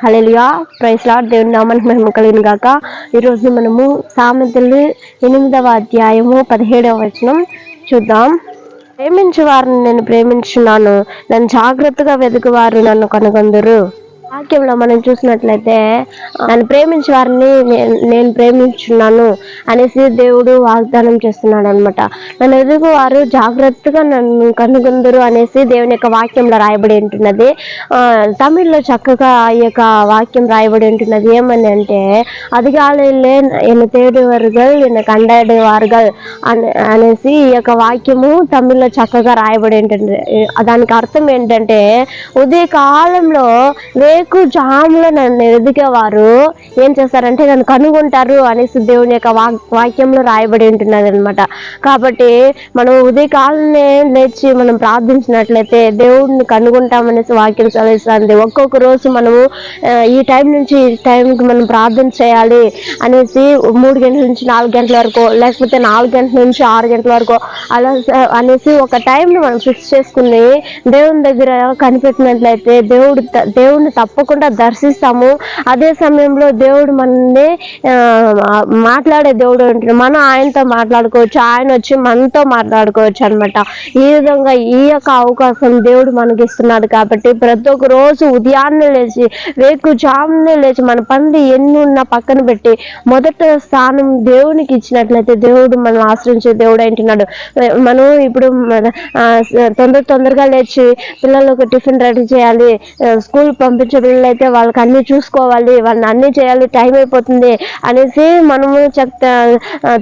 హల్లెలూయా, praise lord. దేవుని నామానికి మహిమ కలుగును గాక. ఈరోజు మనము సామెతలు 8వ అధ్యాయము 17వ వచనం చూద్దాం. ప్రేమించు వారిని నేను ప్రేమించున్నాను, నన్ను జాగ్రత్తగా వెతుకువారు నన్ను కనుగొందురు. వాక్యంలో మనం చూసినట్లయితే నన్ను ప్రేమించే వారిని నేను ప్రేమించున్నాను అనేసి దేవుడు వాగ్దానం చేస్తున్నాడు అనమాట. నన్ను ఎదుగు వారు జాగ్రత్తగా నన్ను కనుగొందురు అనేసి దేవుని యొక్క వాక్యంలో రాయబడి ఉంటున్నది. తమిళ్లో చక్కగా ఈ యొక్క వాక్యం రాయబడి ఉంటున్నది. ఏమని అంటే, అదిగాలే ఎన్న తేడువారుగల్ ఎన్న కండేవారుగల్ అనేసి ఈ యొక్క వాక్యము తమిళ్లో చక్కగా రాయబడి ఉంటుంది. దానికి అర్థం ఏంటంటే, ఉదయ కాలంలో రేకు జాములో నన్ను ఎదిగేవారు ఏం చేస్తారంటే నన్ను కనుగొంటారు అనేసి దేవుని యొక్క వాక్యంలో రాయబడి ఉంటున్నది అనమాట. కాబట్టి మనం ఉదయకాలనే లేచి మనం ప్రార్థించినట్లయితే దేవుడిని కనుగొంటామనేసి వాక్యం చదివిస్తుంది. ఒక్కొక్క రోజు మనము ఈ టైం నుంచి ఈ టైంకి మనం ప్రార్థన చేయాలి అనేసి 3 గంటల నుంచి 4 గంటల వరకు, లేకపోతే 4 గంటల నుంచి 6 గంటల వరకు అలా అనేసి ఒక టైంని మనం ఫిక్స్ చేసుకుని దేవుని దగ్గర కనిపెట్టినట్లయితే దేవుడిని తప్పకుండా దర్శిస్తాము. అదే సమయంలో దేవుడు మనల్ని మాట్లాడే దేవుడు ఉంటుంది. మనం ఆయనతో మాట్లాడుకోవచ్చు, ఆయన వచ్చి మనతో మాట్లాడుకోవచ్చు అనమాట. ఈ విధంగా ఈ యొక్క అవకాశం దేవుడు మనకి ఇస్తున్నాడు. కాబట్టి ప్రతి ఒక్క రోజు ఉదయాన్నే లేచి రేకు జామునే లేచి మన పనులు ఎన్ని ఉన్నా పక్కన పెట్టి మొదట స్థానం దేవునికి ఇచ్చినట్లయితే దేవుడు మనం ఆశ్రయించే దేవుడు అంటున్నాడు. మనం ఇప్పుడు తొందరగా లేచి పిల్లలకు టిఫిన్ రెడీ చేయాలి, స్కూల్ పంపించే పిల్లలు అయితే వాళ్ళకి అన్ని చూసుకోవాలి, వాళ్ళని అన్ని చేయాలి, టైం అయిపోతుంది అనేసి మనము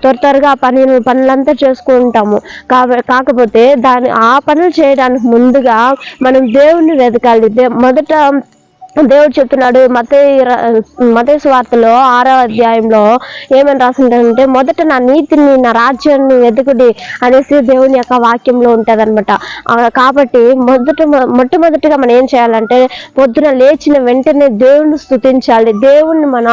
త్వరగా పనులంతా చేసుకుంటాము. కాకపోతే ఆ పనులు చేయడానికి ముందుగా మనం దేవుణ్ణి వెతకాలి. మొదట దేవుడు చెప్తున్నాడు మత్తయి సువార్తలో 6వ అధ్యాయంలో ఏమని రాసిందంటే, మొదట నా నీతిని నా రాజ్యాన్ని వెతుకుడి అనేసి దేవుని యొక్క వాక్యంలో ఉంటుంది అనమాట. కాబట్టి మొట్టమొదటిగా మనం ఏం చేయాలంటే పొద్దున లేచిన వెంటనే దేవుణ్ణి స్తుతించాలి, దేవుణ్ణి మన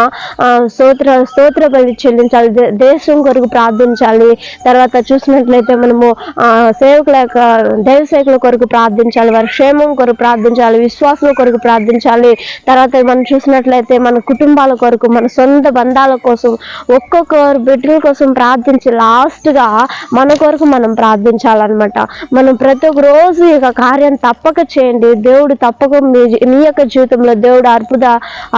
స్తోత్ర బలి చెల్లించాలి, దేశం కొరకు ప్రార్థించాలి. తర్వాత చూసినట్లయితే మనము దైవ సేవకుల కొరకు ప్రార్థించాలి, వారి క్షేమం కొరకు ప్రార్థించాలి, విశ్వాసం కొరకు ప్రార్థించాలి. తర్వాత మనం చూసినట్లయితే మన కుటుంబాల కొరకు, మన సొంత బంధాల కోసం, ఒక్కొక్కరు బిడ్డల కోసం ప్రార్థించి లాస్ట్గా మన కొరకు మనం ప్రార్థించాలన్నమాట. మనం ప్రతి ఒక్క రోజు ఈ కార్యం తప్పక చేయండి. దేవుడు తప్పక మీ యొక్క జీవితంలో దేవుడు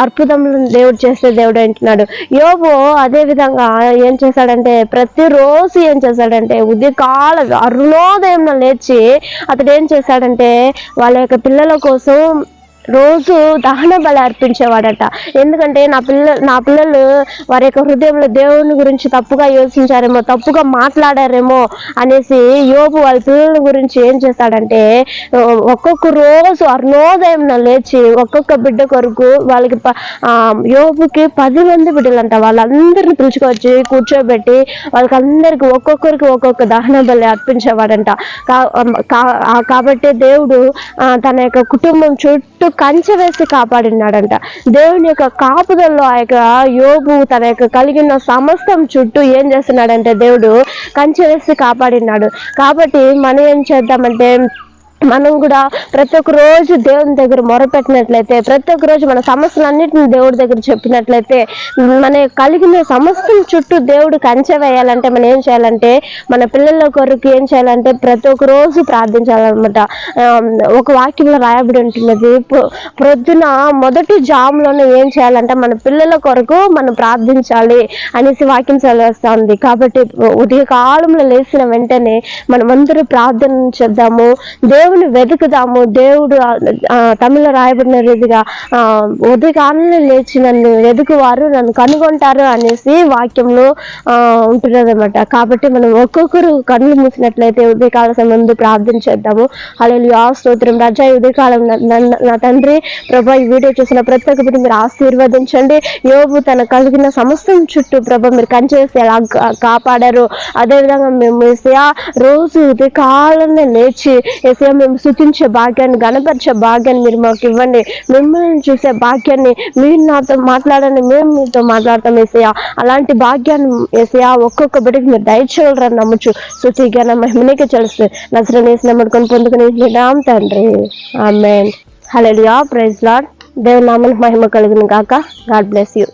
అద్భుతములను దేవుడు చేసే దేవుడు అంటున్నాడు. యోబు అదే విధంగా ఏం చేశాడంటే, ప్రతిరోజు ఏం చేశాడంటే ఉదయకాల అరుణోదయం లేచి అతడు ఏం చేశాడంటే వాళ్ళ యొక్క పిల్లల కోసం రోజు దహన బలి అర్పించేవాడట. ఎందుకంటే నా పిల్లలు వారి యొక్క హృదయంలో దేవుని గురించి తప్పుగా యోచించారేమో, తప్పుగా మాట్లాడారేమో అనేసి యోబు వాళ్ళ పిల్లల గురించి ఏం చేస్తాడంటే ఒక్కొక్క రోజు అరుణోదయం లేచి ఒక్కొక్క బిడ్డ కొరకు వాళ్ళకి యోబుకి 10 మంది బిడ్డలంట, వాళ్ళందరిని పిలుచుకొచ్చి కూర్చోబెట్టి వాళ్ళకందరికి ఒక్కొక్కరికి ఒక్కొక్క దహన బలి అర్పించేవాడంట. కాబట్టి దేవుడు తన యొక్క కుటుంబం చుట్టూ కంచె వేసి కాపాడినాడంట. దేవుని యొక్క కాపుదల్లో ఆ యొక్క యోబు తన యొక్క కలిగిన సమస్తం చుట్టూ ఏం చేస్తున్నాడంటే దేవుడు కంచె వేసి కాపాడినాడు. కాబట్టి మనం ఏం చేద్దామంటే మనం కూడా ప్రతి ఒక్క రోజు దేవుని దగ్గర మొరపెట్టినట్లయితే, ప్రతి ఒక్క రోజు మన సమస్యలన్నిటిని దేవుడి దగ్గర చెప్పినట్లయితే, మన కలిగిన సమస్యల చుట్టూ దేవుడు కంచె వేయాలంటే మనం ఏం చేయాలంటే మన పిల్లల కొరకు ఏం చేయాలంటే ప్రతి ఒక్క రోజు ప్రార్థించాలన్నమాట. ఒక వాక్యంలో రాయబడి ఉంటున్నది, ప్రొద్దున మొదటి జాములోనే ఏం చేయాలంటే మన పిల్లల కొరకు మనం ప్రార్థించాలి అనేసి వాక్యం చదివేస్తా ఉంది. కాబట్టి ఉదయకాలంలో లేచిన వెంటనే మనమందరూ ప్రార్థన చేద్దాము, దేవుని వెతుకుదాము. దేవుడు తమిళ రాయబడిన రీతిగా ఉదయకాలంలో లేచి నన్ను వెతుకువారు నన్ను కనుగొంటారు అనేసి వాక్యంలో ఉంటున్నది అనమాట. కాబట్టి మనం ఒక్కొక్కరు కళ్ళు మూసినట్లయితే ఉదయకాల సమయంలో ప్రార్థన చేద్దాము. హల్లెలూయా, స్తోత్రం రాజా. ఉదయకాలం నా తండ్రి ప్రభా, ఈ వీడియో చూసిన ప్రతి ఒక్కటి మీరు ఆశీర్వదించండి. యోబు తన కలిగిన సమస్తం చుట్టూ ప్రభా మీరు కంచేసి ఎలా కాపాడారు, అదేవిధంగా మేము ఏసయ్యా రోజు ఉదయకాలనే లేచి ఏసయ్యా మేము స్తుతించే భాగ్యాన్ని, గణపరిచే భాగ్యాన్ని మీరు మాకు ఇవ్వండి. మిమ్మల్ని చూసే భాగ్యాన్ని, మీరు నాతో మాట్లాడండి, మేము మీతో మాట్లాడతాం ఏసయ్యా. అలాంటి భాగ్యాన్ని ఏసయ్యా ఒక్కొక్క బిడ్డకి మీరు దయచేయగలరని నమ్మచ్చు. స్తుతి ఘన మహిమకే చెల్లిస్తుంది. నజరేయుని యేసు నామమున పొందుకుని తండ్రి, ఆమేన్. హల్లెలూయా, ప్రైజ్ లార్డ్. దేవుని నామమునకు మహిమ కలుగును గాక. God bless you.